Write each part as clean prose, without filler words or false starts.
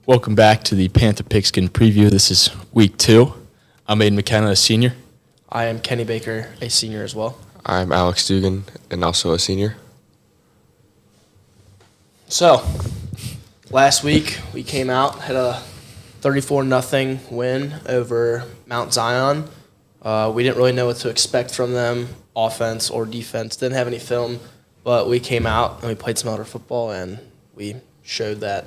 Welcome back to the Panther Pigskin preview. This is week 2. I'm Aiden McKenna, a senior. I am Kenny Baker, a senior as well. I'm Alex Dugan, and also a senior. So, last week we came out, had a 34-0 win over Mount Zion. We didn't really know what to expect from them, offense or defense. Didn't have any film, but we came out and we played some other football, and we showed that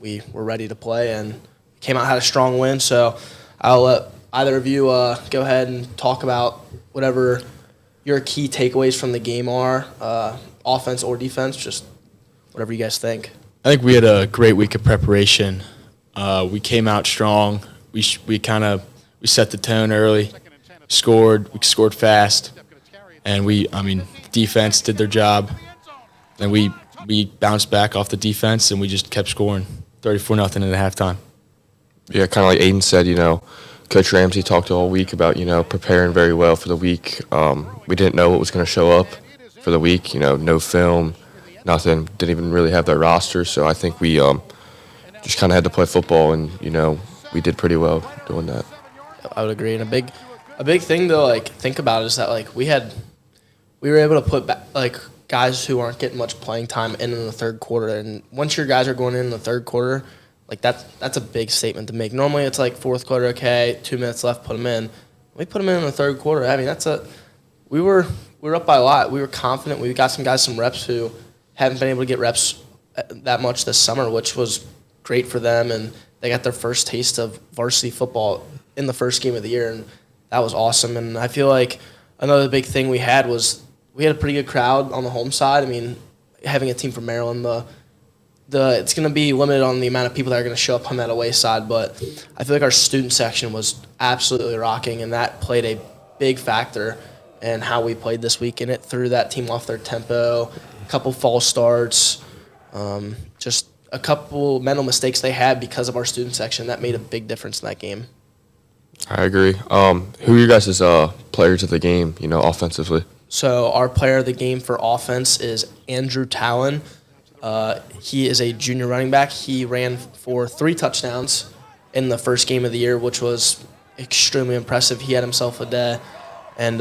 we were ready to play and came out, had a strong win. So I'll let either of you go ahead and talk about whatever your key takeaways from the game are, offense or defense, just whatever you guys think. I think we had a great week of preparation. We came out strong. We set the tone early, we scored fast, and defense did their job. And we bounced back off the defense, and we just kept scoring 34-0 at halftime. Yeah, kind of like Aiden said, Coach Ramsey talked all week about, preparing very well for the week. We didn't know what was going to show up for the week, no film, nothing. Didn't even really have their roster, so I think we just kind of had to play football, and, we did pretty well doing that. I would agree. And a big thing, though, think about it is that, we were able to put back, guys who aren't getting much playing time in the third quarter. And once your guys are going in the third quarter, that's a big statement to make. Normally it's fourth quarter, okay, 2 minutes left, put them in. We put them in the third quarter. We were up by a lot. We were confident. We got some guys some reps who haven't been able to get reps that much this summer, which was great for them. And they got their first taste of varsity football in the first game of the year, and that was awesome. And I feel like another big thing we had was we had a pretty good crowd on the home side. Having a team from Maryland, it's going to be limited on the amount of people that are going to show up on that away side, but I feel like our student section was absolutely rocking, and that played a big factor in how we played this week, and it threw that team off their tempo, a couple false starts, just a couple mental mistakes they had because of our student section that made a big difference in that game. I agree. Who are you guys' players of the game, offensively? So our player of the game for offense is Andrew Talon. He is a junior running back. He ran for 3 touchdowns in the first game of the year, which was extremely impressive. He had himself a day. And,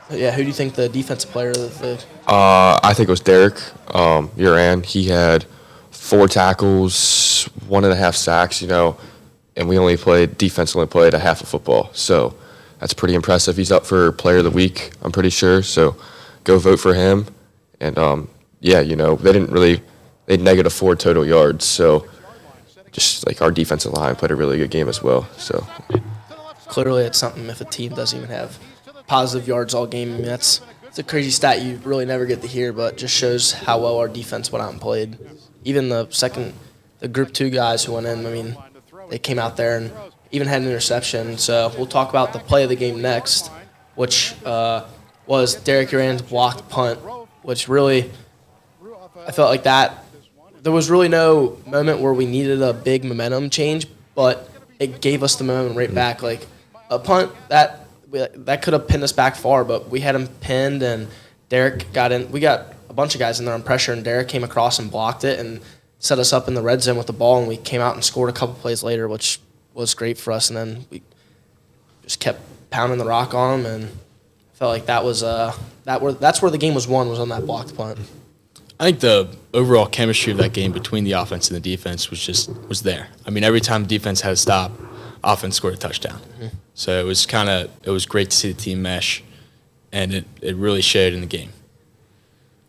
who do you think the defensive player of the I think it was Derek Uran. He had 4 tackles, 1.5 sacks, and defense only played a half of football. So that's pretty impressive. He's up for player of the week, I'm pretty sure. So go vote for him. And, they had -4 total yards. So just our defensive line played a really good game as well. So clearly it's something if a team doesn't even have positive yards all game. It's a crazy stat you really never get to hear, but just shows how well our defense went out and played. Even the Group 2 guys who went in, they came out there and even had an interception. So we'll talk about the play of the game next, which was Derek Uran's blocked punt, which really, I felt like that. There was really no moment where we needed a big momentum change, but it gave us the momentum right back. A punt, that could have pinned us back far, but we had him pinned, and Derek got in. We got a bunch of guys in there on pressure, and Derek came across and blocked it and set us up in the red zone with the ball, and we came out and scored a couple plays later, which was great for us. And then we just kept pounding the rock on them, and felt like that was that's where the game was won, was on that blocked punt. I think the overall chemistry of that game between the offense and the defense was there. Every time the defense had a stop, offense scored a touchdown. Mm-hmm. So it was great to see the team mesh, and it really showed in the game.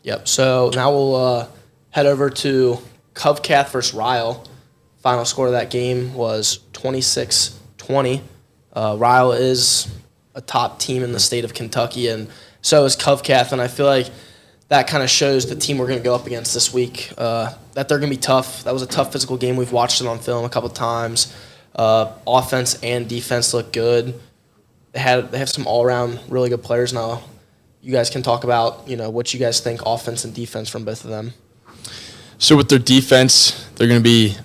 Yep. So now we'll head over to Cath versus Ryle. Final score of that game was 26-20. Ryle is a top team in the state of Kentucky, and so is Cath, and I feel like that kind of shows the team we're going to go up against this week, that they're going to be tough. That was a tough physical game. We've watched it on film a couple times. Offense and defense look good. They have some all-around really good players now. You guys can talk about what you guys think offense and defense from both of them. So with their defense, they're going to be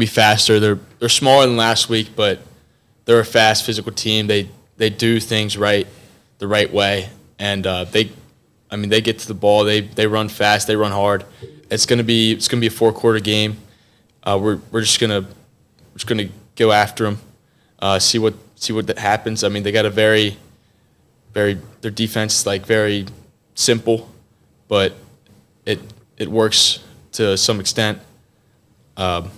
faster. They're smaller than last week, but they're a fast physical team. They do things the right way, and they get to the ball. They run fast. They run hard. It's gonna be a 4-quarter game. we're just gonna go after them, see what that happens. I mean, they got a very their defense is like very simple, but it works to some extent. How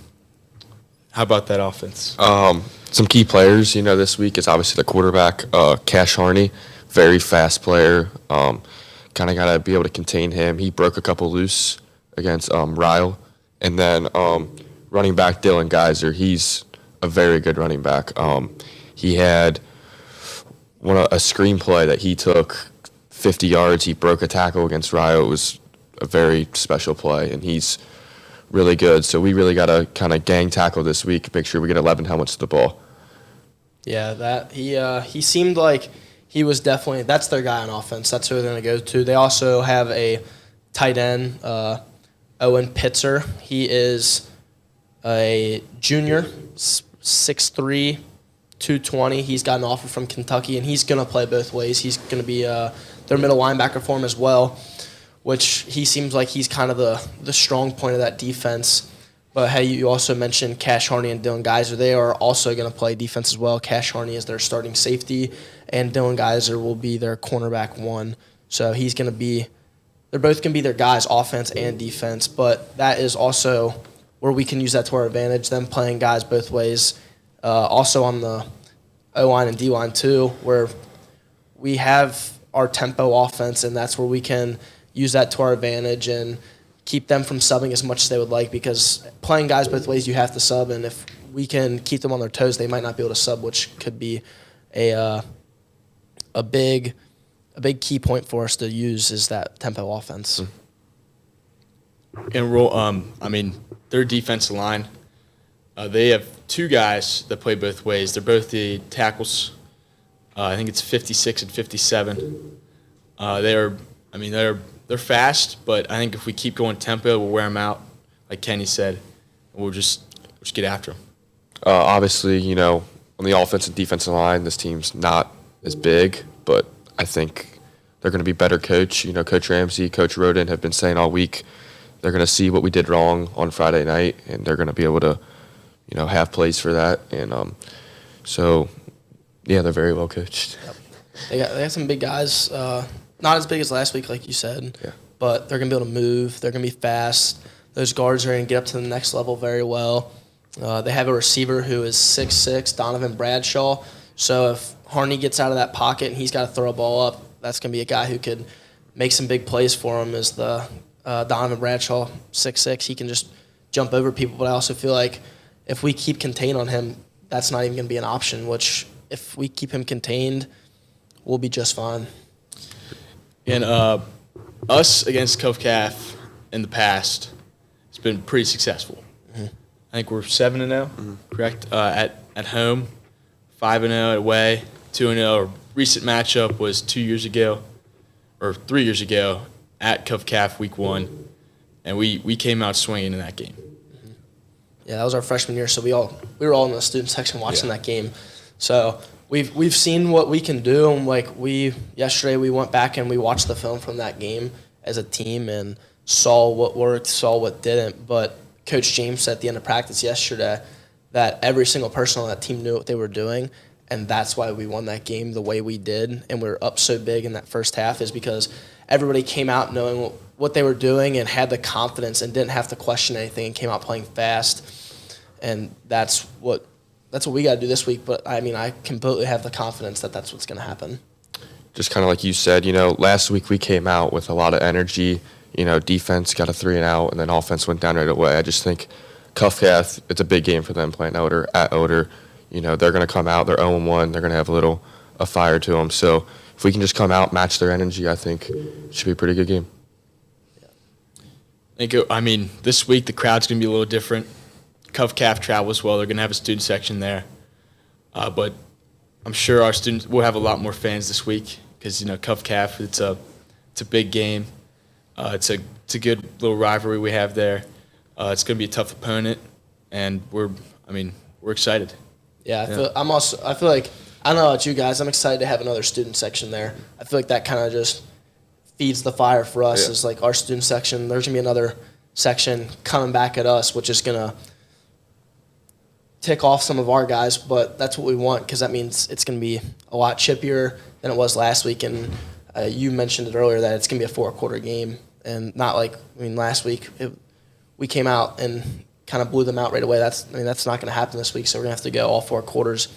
about that offense? Some key players, this week is obviously the quarterback, Cash Harney, very fast player. Kind of got to be able to contain him. He broke a couple loose against Ryle. And then running back Dylan Geyser, he's a very good running back. He had a screenplay that he took 50 yards. He broke a tackle against Ryle. It was a very special play, and he's really good. So we really got to kind of gang tackle this week, make sure we get 11 helmets to the ball. Yeah, that he seemed like he was definitely, that's their guy on offense. That's who they're going to go to. They also have a tight end, Owen Pitzer. He is a junior, 6'3", 220. He's got an offer from Kentucky, and he's going to play both ways. He's going to be their middle linebacker for him as well, which he seems like he's kind of the strong point of that defense. But hey, you also mentioned Cash Harney and Dylan Geyser. They are also going to play defense as well. Cash Harney is their starting safety, and Dylan Geyser will be their cornerback 1. So he's going to be – they're both going to be their guys, offense and defense. But that is also where we can use that to our advantage, them playing guys both ways. Also on the O-line and D-line too, where we have our tempo offense, and that's where we can use that to our advantage and keep them from subbing as much as they would like, because playing guys both ways, you have to sub, and if we can keep them on their toes, they might not be able to sub, which could be a big key point for us to use is that tempo offense. And their defensive line, they have 2 guys that play both ways. They're both the tackles. I think it's 56 and 57. They're fast, but I think if we keep going tempo, we'll wear them out, like Kenny said. We'll just get after them. Obviously, on the offensive and defensive line, this team's not as big, but I think they're going to be better coached. Coach Ramsey, Coach Roden have been saying all week they're going to see what we did wrong on Friday night, and they're going to be able to, have plays for that. And they're very well coached. Yep. They got some big guys. Not as big as last week, like you said, but they're going to be able to move. They're going to be fast. Those guards are going to get up to the next level very well. They have a receiver who is 6'6", Donovan Bradshaw. So if Harney gets out of that pocket and he's got to throw a ball up, that's going to be a guy who could make some big plays for him is the Donovan Bradshaw, 6'6". He can just jump over people, but I also feel like if we keep contained on him, that's not even going to be an option, which if we keep him contained, we'll be just fine. And us against Cath in the past, it's been pretty successful. Mm-hmm. I think we're 7-0, correct? At home, 5-0 away, 2-0. Our recent matchup was 2 years ago, or 3 years ago, at Cath week 1, and we came out swinging in that game. Mm-hmm. Yeah, that was our freshman year, so we were all in the student section watching that game. So we've seen what we can do, and yesterday we went back and we watched the film from that game as a team and saw what worked, saw what didn't. But Coach James said at the end of practice yesterday that every single person on that team knew what they were doing, and that's why we won that game the way we did, and we were up so big in that first half is because everybody came out knowing what they were doing and had the confidence and didn't have to question anything and came out playing fast. And that's what we got to do this week. But, I completely have the confidence that that's what's going to happen. Just kind of like you said, last week we came out with a lot of energy. Defense got a 3-and-out, and then offense went down right away. I just think Cath, it's a big game for them playing at Oder. They're going to come out, they're 0-1, they're going to have a fire to them. So if we can just come out, match their energy, I think it should be a pretty good game. This week the crowd's going to be a little different. Cath travels well. They're going to have a student section there. But I'm sure our students will have a lot more fans this week because, Cath, it's a big game. It's a good little rivalry we have there. It's going to be a tough opponent, and we're excited. Yeah, I feel like, I don't know about you guys, I'm excited to have another student section there. I feel like that kind of just feeds the fire for us. Is like our student section. There's going to be another section coming back at us, which is going to tick off some of our guys, but that's what we want because that means it's going to be a lot chippier than it was last week. And you mentioned it earlier that it's going to be a 4-quarter game, and not like last week we came out and kind of blew them out right away. That's not going to happen this week. So we're going to have to go all 4 quarters,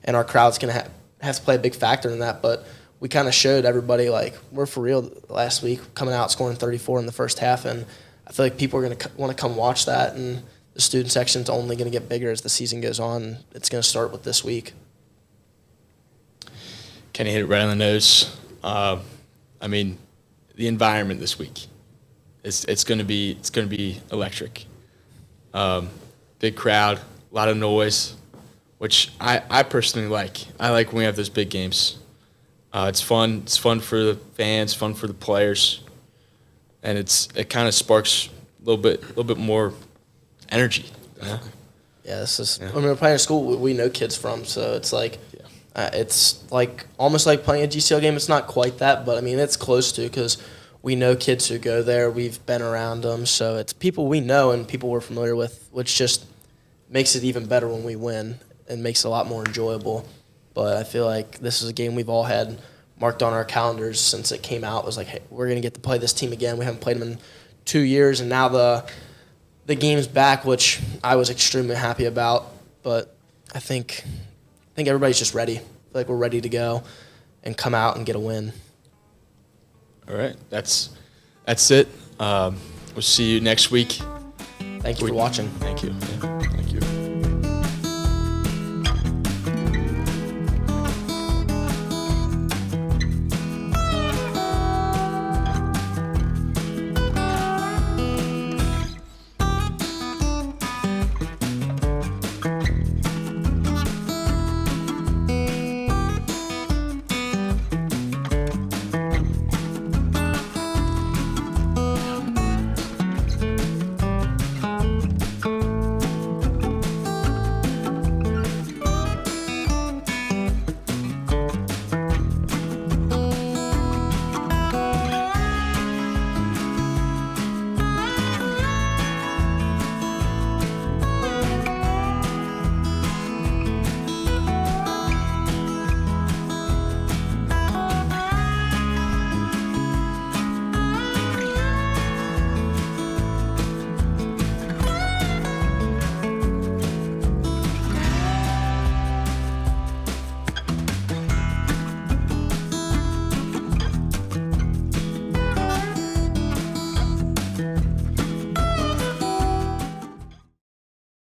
and our crowd's going to have to play a big factor in that. But we kind of showed everybody like we're for real last week, coming out scoring 34 in the first half, and I feel like people are going to want to come watch that. And the student section's only going to get bigger as the season goes on. It's going to start with this week. Kenny hit it right on the nose. The environment this week, it's going to be electric. Big crowd, a lot of noise, which I personally like. I like when we have those big games. It's fun. It's fun for the fans, fun for the players, and it kind of sparks a little bit more energy. Yeah, we're playing a school we know kids from, so it's like it's like almost like playing a GCL game. It's not quite that, but it's close to because we know kids who go there. We've been around them, so it's people we know and people we're familiar with, which just makes it even better when we win and makes it a lot more enjoyable. But I feel like this is a game we've all had marked on our calendars since it came out. It was like, hey, we're going to get to play this team again. We haven't played them in 2 years, and now the game's back, which I was extremely happy about. But I think everybody's just ready. I feel like we're ready to go and come out and get a win. All right, that's it. We'll see you next week. Thank you for watching. Thank you. Yeah.